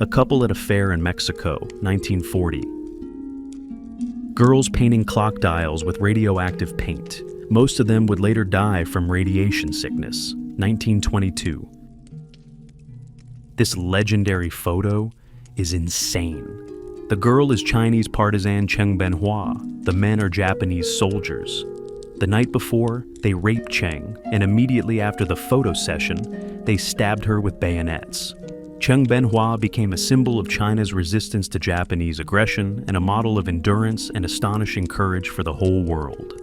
A couple at a fair in Mexico, 1940. Girls painting clock dials with radioactive paint. Most of them would later die from radiation sickness, 1922. This legendary photo is insane. The girl is Chinese partisan Cheng Benhua. The men are Japanese soldiers. The night before, they raped Cheng, and immediately after the photo session, they stabbed her with bayonets. Cheng Benhua became a symbol of China's resistance to Japanese aggression and a model of endurance and astonishing courage for the whole world.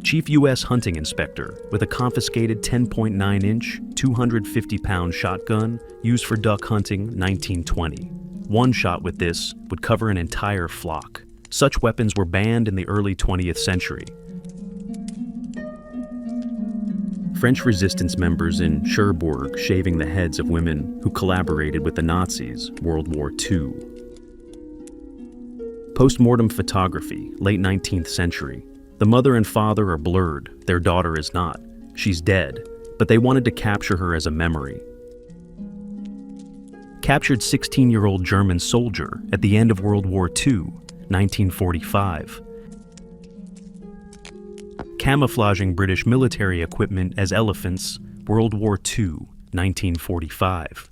Chief U.S. hunting inspector with a confiscated 10.9-inch, 250-pound shotgun used for duck hunting, 1920. One shot with this would cover an entire flock. Such weapons were banned in the early 20th century. French resistance members in Cherbourg shaving the heads of women who collaborated with the Nazis, World War II. Post-mortem photography, late 19th century. The mother and father are blurred, their daughter is not. She's dead, but they wanted to capture her as a memory. Captured 16-year-old German soldier at the end of World War II, 1945. Camouflaging British military equipment as elephants, World War II, 1945.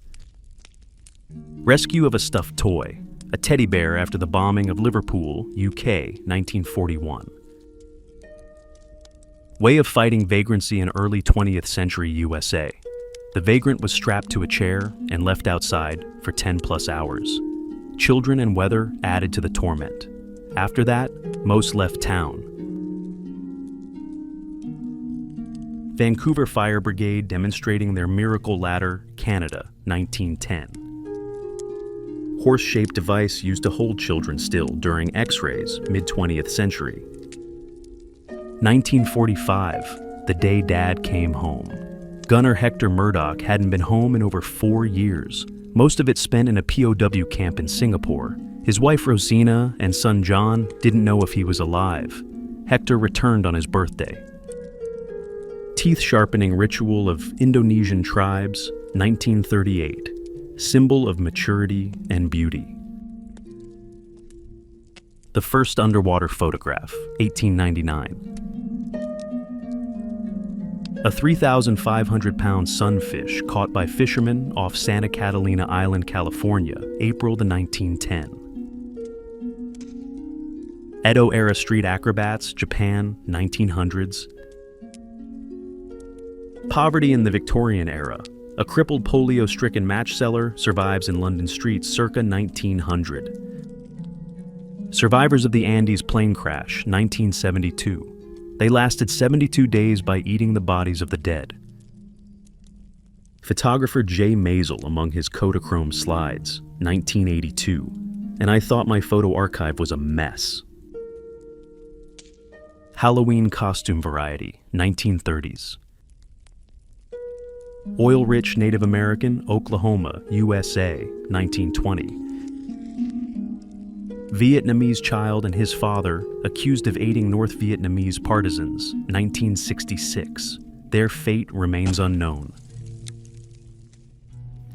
Rescue of a stuffed toy, a teddy bear after the bombing of Liverpool, UK, 1941. Way of fighting vagrancy in early 20th century USA. The vagrant was strapped to a chair and left outside for 10+ hours. Children and weather added to the torment. After that, most left town. Vancouver Fire Brigade demonstrating their miracle ladder, Canada, 1910. Horse-shaped device used to hold children still during X-rays, mid-20th century. 1945, the day Dad came home. Gunner Hector Murdoch hadn't been home in over 4 years, most of it spent in a POW camp in Singapore. His wife Rosina and son John didn't know if he was alive. Hector returned on his birthday. Teeth-sharpening ritual of Indonesian tribes, 1938. Symbol of maturity and beauty. The first underwater photograph, 1899. A 3,500-pound sunfish caught by fishermen off Santa Catalina Island, California, April the 1910. Edo-era street acrobats, Japan, 1900s. Poverty in the Victorian era. A crippled polio-stricken match seller survives in London streets circa 1900. Survivors of the Andes plane crash, 1972. They lasted 72 days by eating the bodies of the dead. Photographer Jay Maisel among his Kodachrome slides, 1982. And I thought my photo archive was a mess. Halloween costume variety, 1930s. Oil-rich Native American, Oklahoma, USA, 1920. Vietnamese child and his father accused of aiding North Vietnamese partisans, 1966. Their fate remains unknown.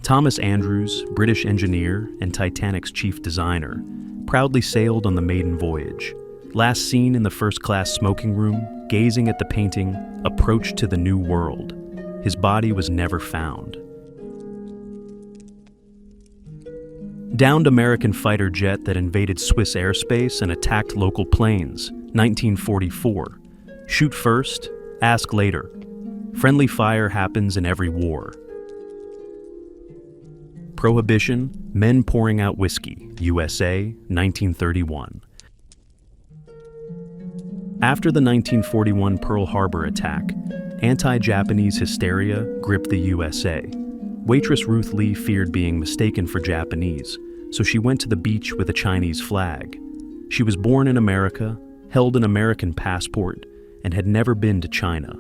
Thomas Andrews, British engineer and Titanic's chief designer, proudly sailed on the maiden voyage. Last seen in the first-class smoking room, gazing at the painting, Approach to the New World. His body was never found. Downed American fighter jet that invaded Swiss airspace and attacked local planes, 1944. Shoot first, ask later. Friendly fire happens in every war. Prohibition, men pouring out whiskey, USA, 1931. After the 1941 Pearl Harbor attack, anti-Japanese hysteria gripped the USA. Waitress Ruth Lee feared being mistaken for Japanese, so she went to the beach with a Chinese flag. She was born in America, held an American passport, and had never been to China.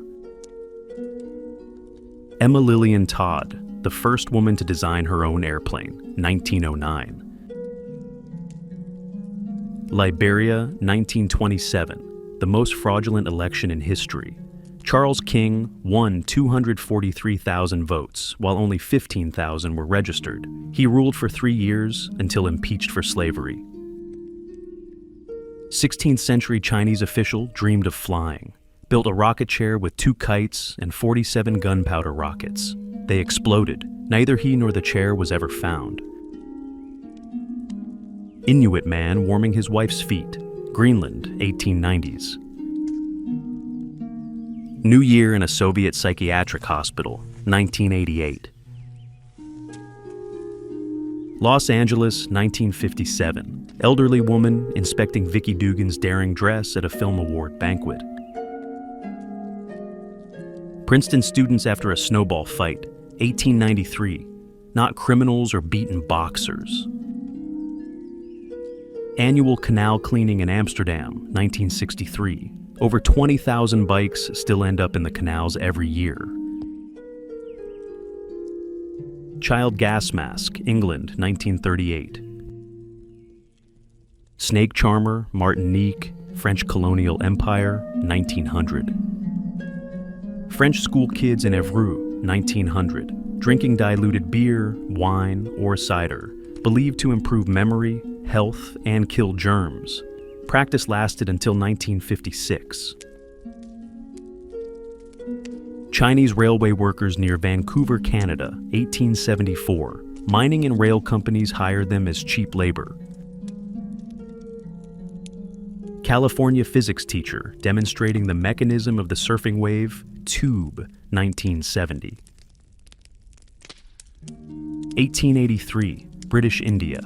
Emma Lillian Todd, the first woman to design her own airplane, 1909. Liberia, 1927, the most fraudulent election in history. Charles King won 243,000 votes, while only 15,000 were registered. He ruled for 3 years until impeached for slavery. 16th century Chinese official dreamed of flying, built a rocket chair with 2 kites and 47 gunpowder rockets. They exploded. Neither he nor the chair was ever found. Inuit man warming his wife's feet. Greenland, 1890s. New Year in a Soviet psychiatric hospital, 1988. Los Angeles, 1957. Elderly woman inspecting Vicky Dugan's daring dress at a film award banquet. Princeton students after a snowball fight, 1893. Not criminals or beaten boxers. Annual canal cleaning in Amsterdam, 1963. Over 20,000 bikes still end up in the canals every year. Child gas mask, England, 1938. Snake charmer, Martinique, French colonial empire, 1900. French school kids in Évreux, 1900, drinking diluted beer, wine, or cider, believed to improve memory, health, and kill germs. Practice lasted until 1956. Chinese railway workers near Vancouver, Canada, 1874. Mining and rail companies hired them as cheap labor. California physics teacher demonstrating the mechanism of the surfing wave, tube, 1970. 1883, British India.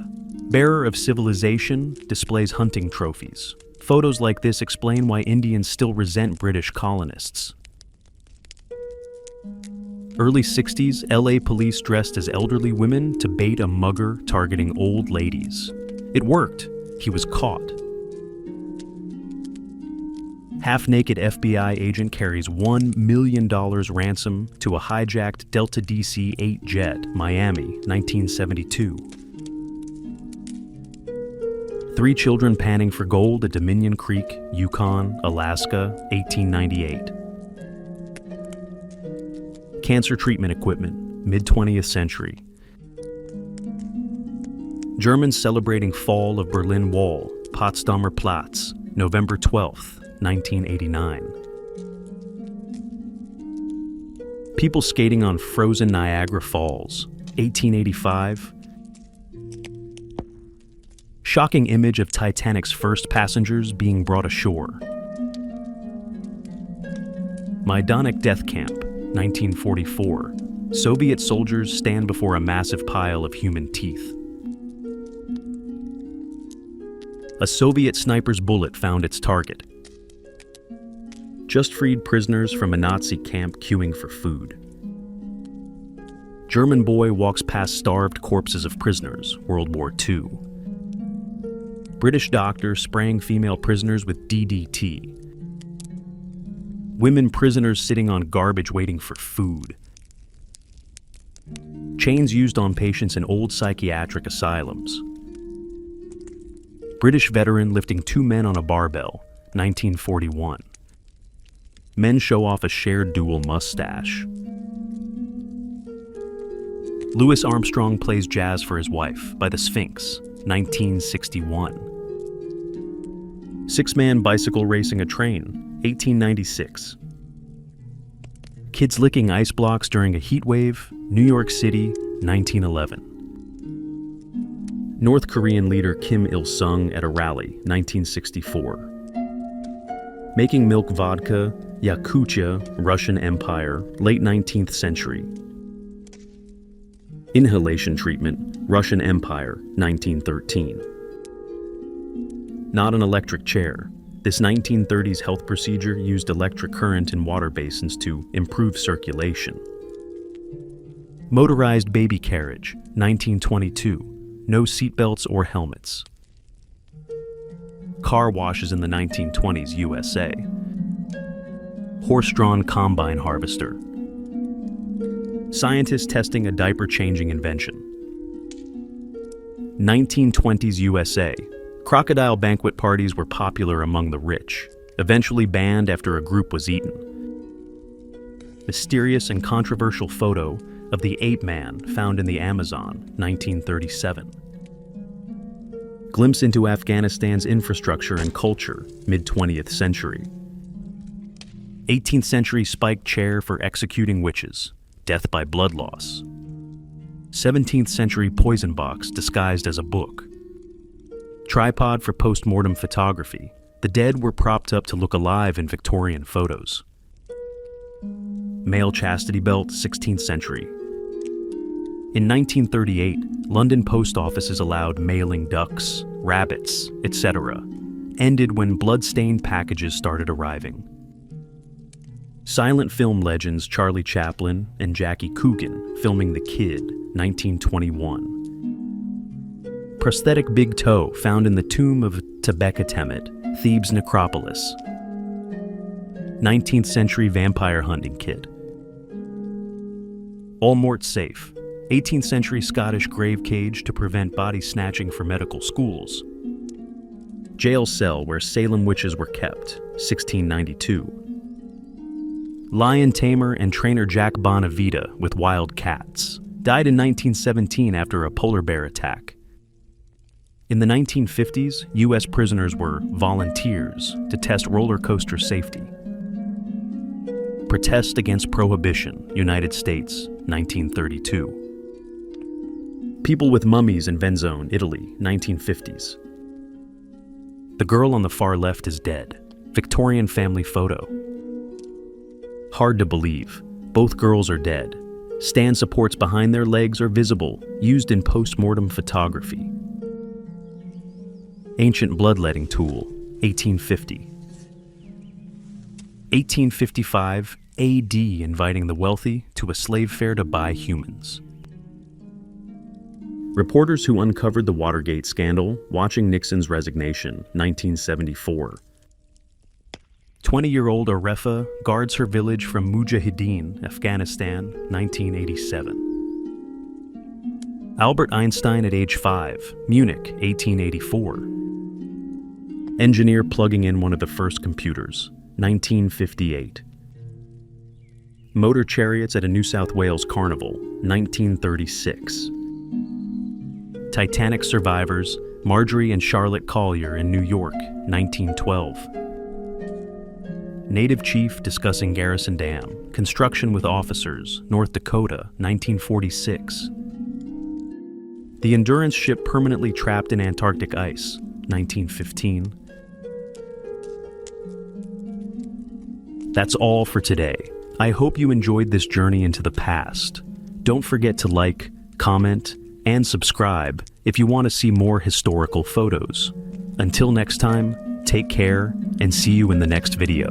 Bearer of civilization displays hunting trophies. Photos like this explain why Indians still resent British colonists. Early 60s, LA police dressed as elderly women to bait a mugger targeting old ladies. It worked. He was caught. Half-naked FBI agent carries $1 million ransom to a hijacked Delta DC-8 jet, Miami, 1972. 3 children panning for gold at Dominion Creek, Yukon, Alaska, 1898. Cancer treatment equipment, mid-20th century. Germans celebrating fall of Berlin Wall, Potsdamer Platz, November 12th, 1989. People skating on frozen Niagara Falls, 1885. Shocking image of Titanic's first passengers being brought ashore. Majdanek Death Camp, 1944. Soviet soldiers stand before a massive pile of human teeth. A Soviet sniper's bullet found its target. Just freed prisoners from a Nazi camp queuing for food. German boy walks past starved corpses of prisoners, World War II. British doctor spraying female prisoners with DDT. Women prisoners sitting on garbage waiting for food. Chains used on patients in old psychiatric asylums. British veteran lifting 2 men on a barbell, 1941. Men show off a shared dual mustache. Louis Armstrong plays jazz for his wife by the Sphinx, 1961. 6-man bicycle racing a train, 1896. Kids licking ice blocks during a heat wave, New York City, 1911. North Korean leader Kim Il-sung at a rally, 1964. Making milk vodka, Yakutia, Russian Empire, late 19th century. Inhalation treatment, Russian Empire, 1913. Not an electric chair. This 1930s health procedure used electric current in water basins to improve circulation. Motorized baby carriage, 1922. No seatbelts or helmets. Car washes in the 1920s USA. Horse-drawn combine harvester. Scientists testing a diaper-changing invention. 1920s USA. Crocodile banquet parties were popular among the rich, eventually banned after a group was eaten. mysterious and controversial photo of the ape man found in the Amazon, 1937. Glimpse into Afghanistan's infrastructure and culture, mid-20th century. 18th century spiked chair for executing witches, death by blood loss. 17th century poison box disguised as a book. Tripod for post-mortem photography. The dead were propped up to look alive in Victorian photos. Male chastity belt, 16th century. In 1938, London post offices allowed mailing ducks, rabbits, etc., ended when blood-stained packages started arriving. Silent film legends Charlie Chaplin and Jackie Coogan filming The Kid, 1921. Prosthetic big toe found in the tomb of Tebekatemet, Thebes necropolis. 19th century vampire hunting kit. Allmort safe, 18th century Scottish grave cage to prevent body snatching for medical schools. Jail cell where Salem witches were kept, 1692. Lion tamer and trainer Jack Bonavita with wild cats. Died in 1917 after a polar bear attack. In the 1950s, U.S. prisoners were volunteers to test roller coaster safety. Protest against Prohibition, United States, 1932. People with mummies in Venzone, Italy, 1950s. The girl on the far left is dead. Victorian family photo. Hard to believe. Both girls are dead. Stand supports behind their legs are visible, used in post-mortem photography. Ancient bloodletting tool, 1850. 1855 AD, inviting the wealthy to a slave fair to buy humans. Reporters who uncovered the Watergate scandal, watching Nixon's resignation, 1974. 20-year-old Arefa guards her village from Mujahideen, Afghanistan, 1987. Albert Einstein at age 5, Munich, 1884. Engineer plugging in one of the first computers, 1958. Motor chariots at a New South Wales carnival, 1936. Titanic survivors, Marjorie and Charlotte Collier in New York, 1912. Native chief discussing Garrison Dam, construction with officers, North Dakota, 1946. The Endurance ship permanently trapped in Antarctic ice, 1915. That's all for today. I hope you enjoyed this journey into the past. Don't forget to like, comment, and subscribe if you want to see more historical photos. Until next time, take care and see you in the next video.